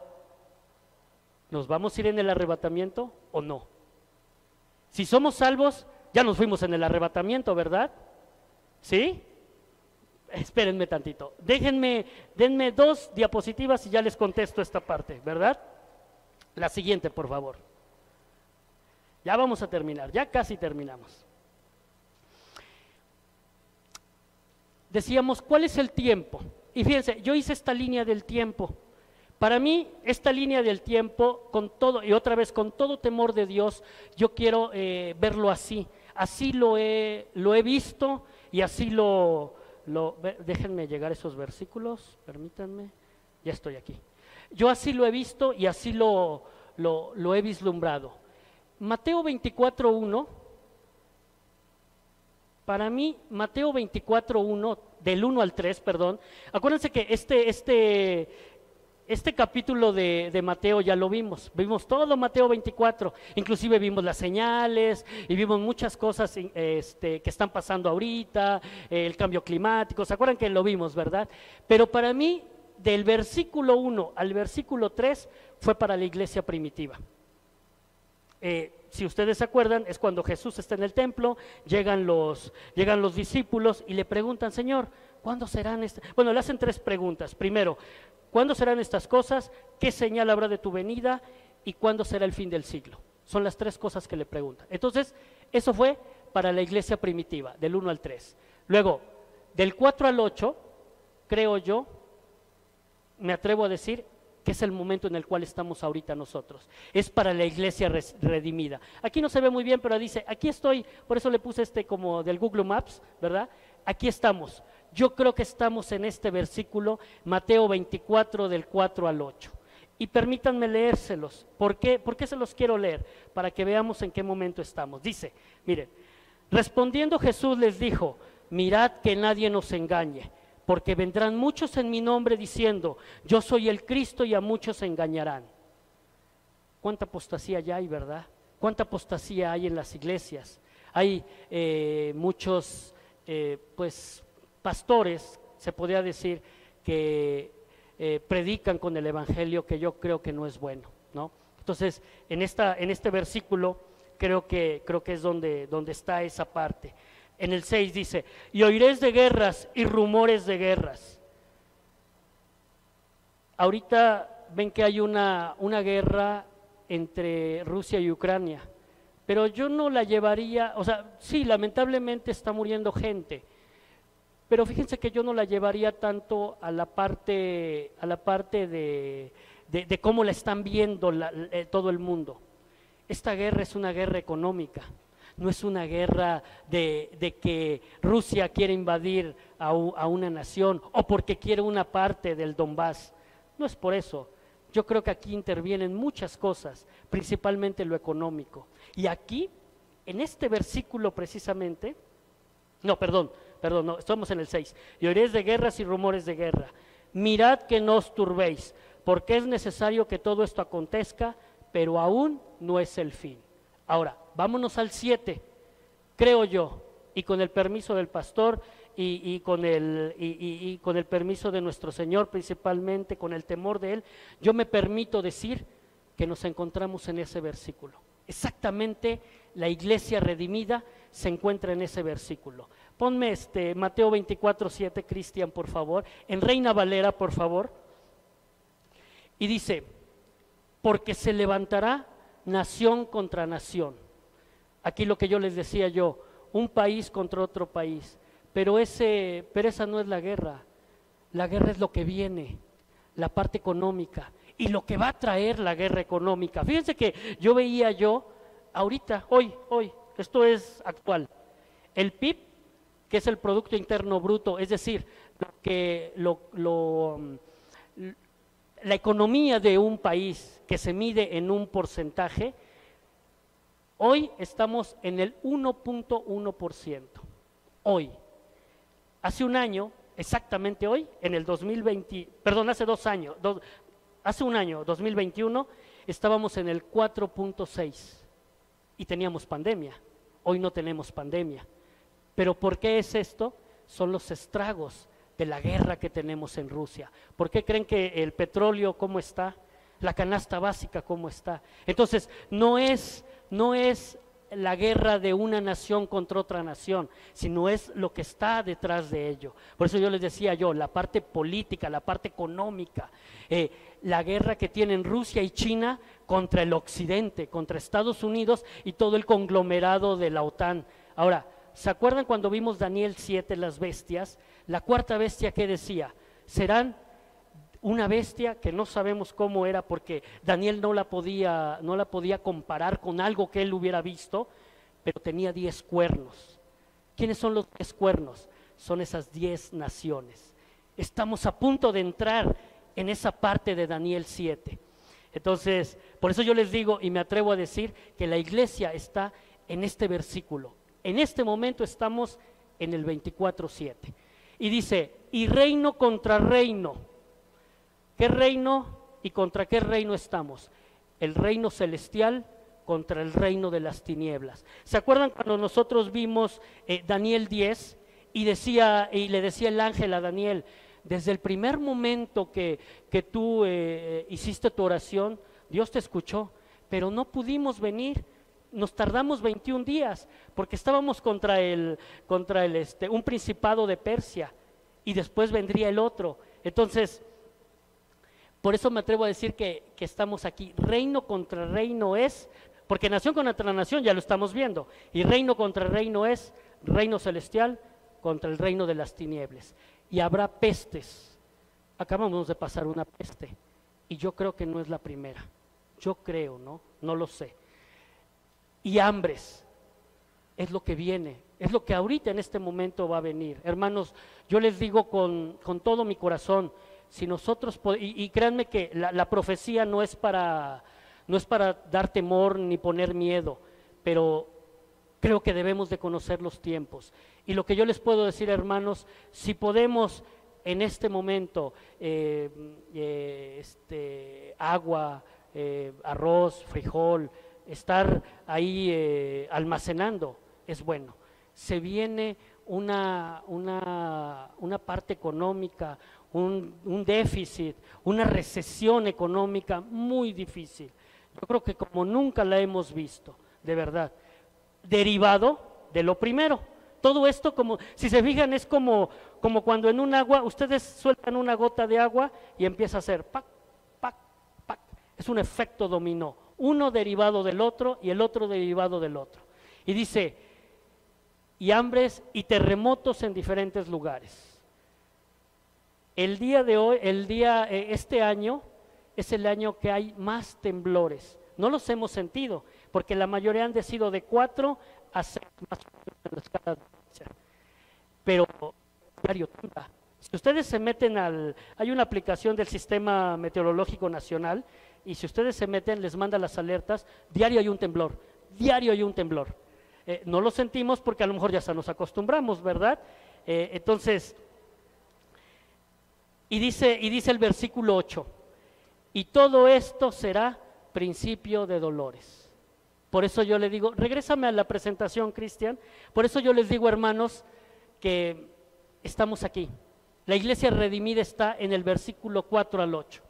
¿nos vamos a ir en el arrebatamiento o no? Si somos salvos, ya nos fuimos en el arrebatamiento, ¿verdad? ¿Sí? Espérenme tantito. Denme 2 diapositivas y ya les contesto esta parte, ¿verdad? La siguiente, por favor. Ya vamos a terminar, ya casi terminamos. Decíamos, ¿cuál es el tiempo? Y fíjense, yo hice esta línea del tiempo. Para mí, esta línea del tiempo, con todo, y otra vez, con todo temor de Dios, yo quiero verlo así. Así lo he visto y así déjenme llegar a esos versículos, permítanme, ya estoy aquí. Yo así lo he visto y así lo he vislumbrado. Mateo 24:1, para mí, Mateo 24:1, del 1 al 3, perdón, acuérdense que este capítulo de Mateo ya lo vimos todo Mateo 24, inclusive vimos las señales y vimos muchas cosas que están pasando ahorita, el cambio climático, ¿se acuerdan que lo vimos, verdad? Pero para mí, del versículo 1 al versículo 3 fue para la iglesia primitiva. Si ustedes se acuerdan, es cuando Jesús está en el templo, llegan los discípulos y le preguntan, Señor, ¿cuándo serán estas? Bueno, le hacen 3 preguntas. Primero, ¿cuándo serán estas cosas? ¿Qué señal habrá de tu venida? ¿Y cuándo será el fin del siglo? Son las 3 cosas que le preguntan. Entonces, eso fue para la iglesia primitiva, del 1 al 3. Luego, del 4 al 8, creo yo, me atrevo a decir que es el momento en el cual estamos ahorita nosotros. Es para la iglesia redimida. Aquí no se ve muy bien, pero dice, aquí estoy, por eso le puse como del Google Maps, ¿verdad? Aquí estamos. Yo creo que estamos en este versículo, Mateo 24, del 4 al 8. Y permítanme leérselos. ¿Por qué se los quiero leer? Para que veamos en qué momento estamos. Dice, miren, respondiendo Jesús les dijo, mirad que nadie nos engañe, porque vendrán muchos en mi nombre diciendo, yo soy el Cristo, y a muchos engañarán. ¿Cuánta apostasía ya hay, verdad? ¿Cuánta apostasía hay en las iglesias? Hay muchos, pastores, se podría decir, que predican con el evangelio, que yo creo que no es bueno, ¿no? Entonces, en este versículo creo que es donde está esa parte. En el 6 dice, y oiréis de guerras y rumores de guerras. Ahorita ven que hay una guerra entre Rusia y Ucrania, pero yo no la llevaría, o sea, sí, lamentablemente está muriendo gente, pero fíjense que yo no la llevaría tanto a la parte de cómo la están viendo todo el mundo. Esta guerra es una guerra económica, no es una guerra de que Rusia quiere invadir a una nación o porque quiere una parte del Donbass, no es por eso. Yo creo que aquí intervienen muchas cosas, principalmente lo económico. Y aquí, en este versículo precisamente, no, estamos en el 6. Y oiréis de guerras y rumores de guerra. Mirad que no os turbéis, porque es necesario que todo esto acontezca, pero aún no es el fin. Ahora, vámonos al 7, creo yo, y con el permiso del pastor y con el permiso de nuestro Señor, principalmente con el temor de Él, yo me permito decir que nos encontramos en ese versículo. Exactamente, la iglesia redimida se encuentra en ese versículo. Ponme Mateo 24:7, Cristian, por favor, en Reina Valera, por favor. Y dice, porque se levantará nación contra nación. Aquí lo que yo les decía yo, un país contra otro país. Pero esa no es la guerra es lo que viene, la parte económica y lo que va a traer la guerra económica. Fíjense que yo veía ahorita, hoy, esto es actual, el PIB, que es el Producto Interno Bruto, es decir, la economía de un país que se mide en un porcentaje, hoy estamos en el 1.1%, hoy. Hace un año, exactamente hoy, en el 2020, perdón, hace 2 años, hace un año, 2021, estábamos en el 4.6 y teníamos pandemia. Hoy no tenemos pandemia. ¿Pero por qué es esto? Son los estragos de la guerra que tenemos en Rusia. ¿Por qué creen que el petróleo cómo está? La canasta básica cómo está. Entonces, no es la guerra de una nación contra otra nación, sino es lo que está detrás de ello. Por eso yo les decía la parte política, la parte económica, la guerra que tienen Rusia y China contra el occidente, contra Estados Unidos y todo el conglomerado de la OTAN. Ahora, ¿se acuerdan cuando vimos Daniel 7, las bestias? La cuarta bestia, ¿qué decía? Serán una bestia que no sabemos cómo era, porque Daniel no la podía comparar con algo que él hubiera visto, pero tenía 10 cuernos. ¿Quiénes son los 10 cuernos? Son esas 10 naciones. Estamos a punto de entrar en esa parte de Daniel 7. Entonces, por eso yo les digo y me atrevo a decir que la iglesia está en este versículo. En este momento estamos en el 24:7. Y dice, y reino contra reino. ¿Qué reino y contra qué reino estamos? El reino celestial contra el reino de las tinieblas. ¿Se acuerdan cuando nosotros vimos Daniel 10 y le decía el ángel a Daniel, desde el primer momento que tú hiciste tu oración, Dios te escuchó, pero no pudimos venir, nos tardamos 21 días, porque estábamos contra un principado de Persia, y después vendría el otro. Entonces, por eso me atrevo a decir que estamos aquí. Reino contra reino es, porque nación contra nación ya lo estamos viendo, y reino contra reino es reino celestial contra el reino de las tinieblas. Y habrá pestes. Acabamos de pasar una peste, y yo creo que no es la primera. Yo creo, no lo sé. Y hambres, es lo que viene, es lo que ahorita en este momento va a venir. Hermanos, yo les digo con todo mi corazón, si nosotros, y créanme que la profecía no es para dar temor ni poner miedo, pero creo que debemos de conocer los tiempos. Y lo que yo les puedo decir, hermanos, si podemos en este momento agua, arroz, frijol, estar ahí almacenando, es bueno. Se viene una parte económica, un déficit, una recesión económica muy difícil. Yo creo que como nunca la hemos visto, de verdad, derivado de lo primero. Todo esto, como si se fijan, es como cuando en un agua ustedes sueltan una gota de agua y empieza a hacer pac, pac, pac. Es un efecto dominó, uno derivado del otro y el otro derivado del otro. Y dice, y hambres y terremotos en diferentes lugares. El día de hoy, este año es el año que hay más temblores. No los hemos sentido, porque la mayoría han sido de 4 a 6 más o menos en la escala de Richter. Pero diario tiembla, Si ustedes se meten hay una aplicación del Sistema Meteorológico Nacional, y si ustedes se meten, les manda las alertas, diario hay un temblor, diario hay un temblor. No lo sentimos porque a lo mejor ya se nos acostumbramos, ¿verdad? Entonces, y dice el versículo 8, y todo esto será principio de dolores. Por eso yo le digo, regrésame a la presentación, Cristian, por eso yo les digo, hermanos, que estamos aquí. La iglesia redimida está en el versículo 4 al 8.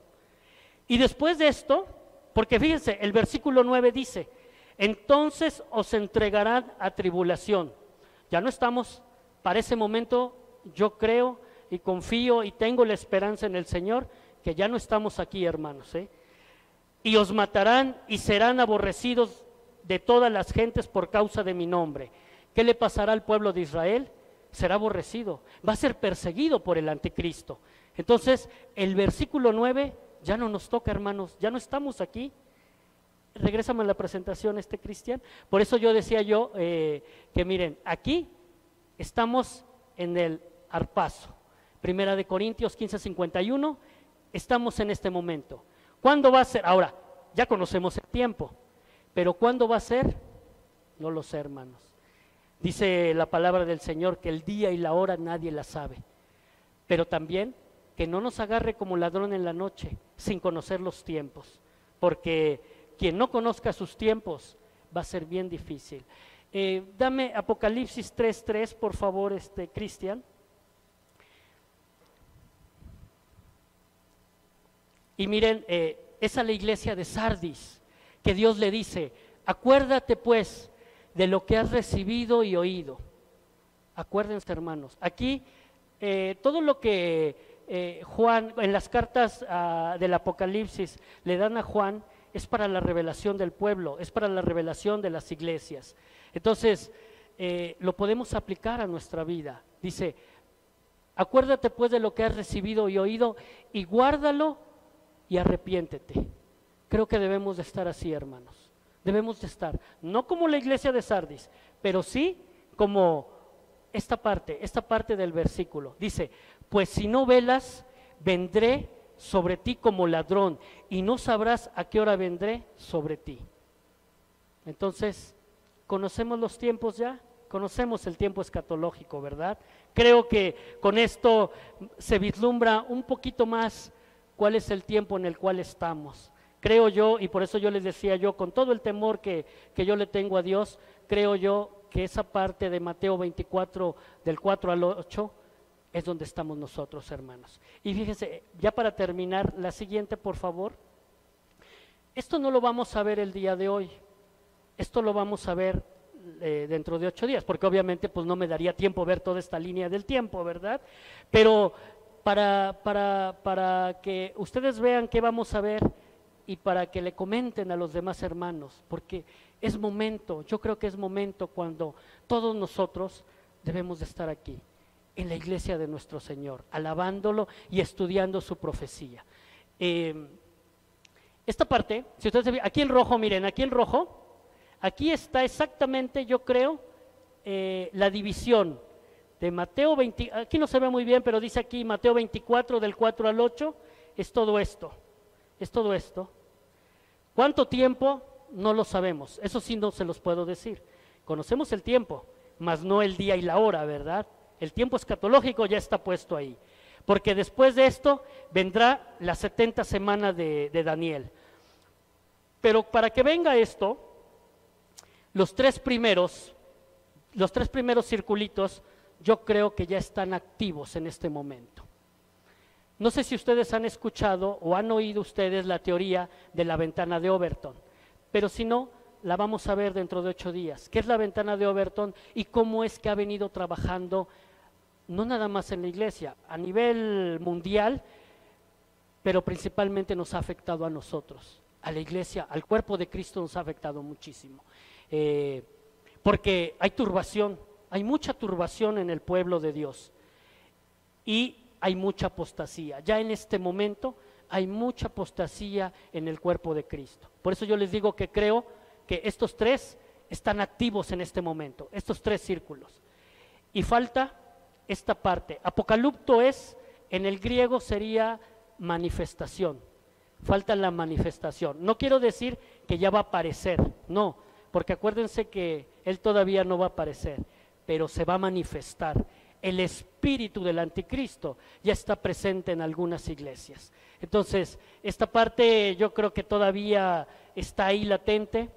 Y después de esto, porque fíjense, el versículo 9 dice, entonces os entregarán a tribulación. Ya no estamos, para ese momento, yo creo y confío y tengo la esperanza en el Señor, que ya no estamos aquí, hermanos, y os matarán y serán aborrecidos de todas las gentes por causa de mi nombre. ¿Qué le pasará al pueblo de Israel? Será aborrecido, va a ser perseguido por el anticristo. Entonces, el versículo 9 ya no nos toca, hermanos, ya no estamos aquí. Regrésame a la presentación, Cristian. Por eso yo decía que miren, aquí estamos en el arpazo. Primera de Corintios 15:51, estamos en este momento. ¿Cuándo va a ser? Ahora, ya conocemos el tiempo, pero ¿cuándo va a ser? No lo sé, hermanos. Dice la palabra del Señor que el día y la hora nadie la sabe, pero también que no nos agarre como ladrón en la noche sin conocer los tiempos, porque quien no conozca sus tiempos va a ser bien difícil. Dame Apocalipsis 3:3, por favor, Cristian. Y miren, es a la iglesia de Sardis que Dios le dice, acuérdate pues de lo que has recibido y oído. Acuérdense, hermanos, aquí todo lo que Juan, en las cartas del Apocalipsis le dan a Juan, es para la revelación del pueblo, es para la revelación de las iglesias. Entonces, lo podemos aplicar a nuestra vida. Dice, acuérdate pues de lo que has recibido y oído y guárdalo y arrepiéntete. Creo que debemos de estar así, hermanos. Debemos de estar, no como la iglesia de Sardis, pero sí como esta parte del versículo. Dice, pues si no velas, vendré sobre ti como ladrón y no sabrás a qué hora vendré sobre ti. Entonces, ¿conocemos los tiempos ya? Conocemos el tiempo escatológico, ¿verdad? Creo que con esto se vislumbra un poquito más cuál es el tiempo en el cual estamos. Creo yo, y por eso yo les decía yo, con todo el temor que yo le tengo a Dios, creo yo que esa parte de Mateo 24, del 4 al 8, es donde estamos nosotros, hermanos. Y fíjense, ya para terminar, la siguiente, por favor. Esto no lo vamos a ver el día de hoy, esto lo vamos a ver dentro de 8 días, porque obviamente pues no me daría tiempo ver toda esta línea del tiempo, ¿verdad? Pero para que ustedes vean qué vamos a ver y para que le comenten a los demás hermanos, porque es momento, yo creo que es momento cuando todos nosotros debemos de estar aquí, en la iglesia de nuestro Señor, alabándolo y estudiando su profecía. Esta parte, si ustedes se ven, aquí en rojo, miren, aquí en rojo, aquí está exactamente, yo creo, la división de Mateo 20, aquí no se ve muy bien, pero dice aquí Mateo 24 del 4 al 8, es todo esto, es todo esto. ¿Cuánto tiempo? No lo sabemos, eso sí no se los puedo decir. Conocemos el tiempo, mas no el día y la hora, ¿verdad? El tiempo escatológico ya está puesto ahí, porque después de esto vendrá la 70 semana de Daniel. Pero para que venga esto, los tres primeros circulitos, yo creo que ya están activos en este momento. No sé si ustedes han escuchado o han oído ustedes la teoría de la ventana de Overton, pero si no, la vamos a ver dentro de 8 días. ¿Qué es la ventana de Overton y cómo es que ha venido trabajando, no nada más en la iglesia, a nivel mundial, pero principalmente nos ha afectado a nosotros, a la iglesia, al cuerpo de Cristo nos ha afectado muchísimo, porque hay turbación, hay mucha turbación en el pueblo de Dios y hay mucha apostasía. Ya en este momento hay mucha apostasía en el cuerpo de Cristo. Por eso yo les digo que creo que estos tres están activos en este momento, estos tres círculos. Y falta esta parte. Apocalipto es En el griego sería manifestación, falta la manifestación. No quiero decir que ya va a aparecer, no, porque acuérdense que Él todavía no va a aparecer, pero se va a manifestar. El espíritu del anticristo ya está presente en algunas iglesias. Entonces, esta parte yo creo que todavía está ahí latente.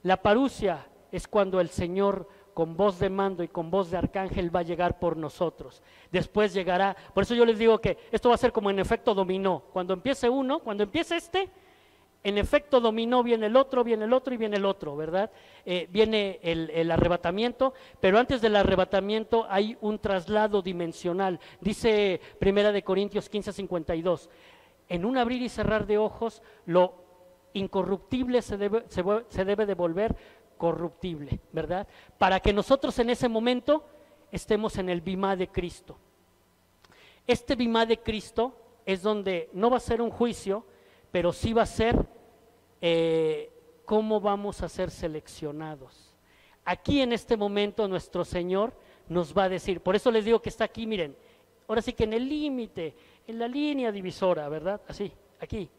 La parusia es cuando el Señor con voz de mando y con voz de arcángel va a llegar por nosotros. Después llegará, por eso yo les digo que esto va a ser como en efecto dominó. Cuando empiece uno, cuando empiece este, en efecto dominó, viene el otro y viene el otro, ¿verdad? Viene el arrebatamiento, pero antes del arrebatamiento hay un traslado dimensional. Dice 1 Corintios 15:52, en un abrir y cerrar de ojos, lo incorruptible se debe de volver corruptible, ¿verdad? Para que nosotros en ese momento estemos en el bimá de Cristo. Este bimá de Cristo es donde no va a ser un juicio, pero sí va a ser cómo vamos a ser seleccionados. Aquí en este momento nuestro Señor nos va a decir, por eso les digo que está aquí, miren, ahora sí que en el límite, en la línea divisora, ¿verdad? Así, aquí,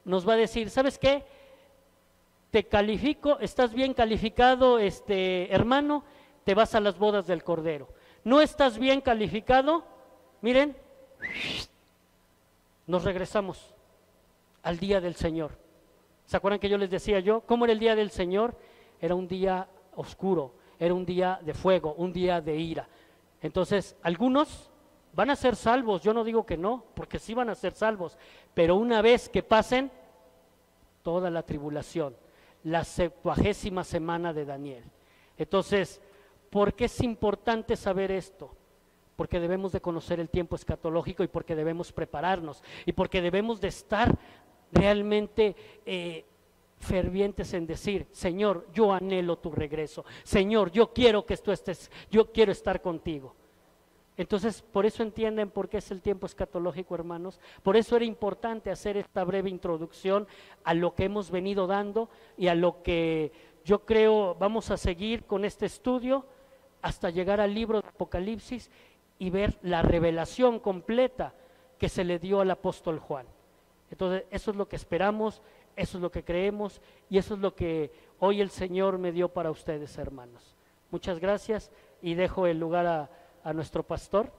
nos va a decir, ¿sabes qué? Te califico, estás bien calificado, hermano, te vas a las bodas del Cordero. No estás bien calificado, miren, nos regresamos al día del Señor. ¿Se acuerdan que yo les decía cómo era el día del Señor? Era un día oscuro, era un día de fuego, un día de ira. Entonces, algunos van a ser salvos, yo no digo que no, porque sí van a ser salvos, pero una vez que pasen toda la tribulación, la 70ª semana de Daniel. Entonces, ¿por qué es importante saber esto? Porque debemos de conocer el tiempo escatológico y porque debemos prepararnos y porque debemos de estar realmente fervientes en decir, Señor, yo anhelo tu regreso, Señor, yo quiero que tú estés, yo quiero estar contigo. Entonces, por eso entienden por qué es el tiempo escatológico, hermanos. Por eso era importante hacer esta breve introducción a lo que hemos venido dando y a lo que yo creo vamos a seguir con este estudio hasta llegar al libro de Apocalipsis y ver la revelación completa que se le dio al apóstol Juan. Entonces, eso es lo que esperamos, eso es lo que creemos y eso es lo que hoy el Señor me dio para ustedes, hermanos. Muchas gracias y dejo el lugar a nuestro pastor.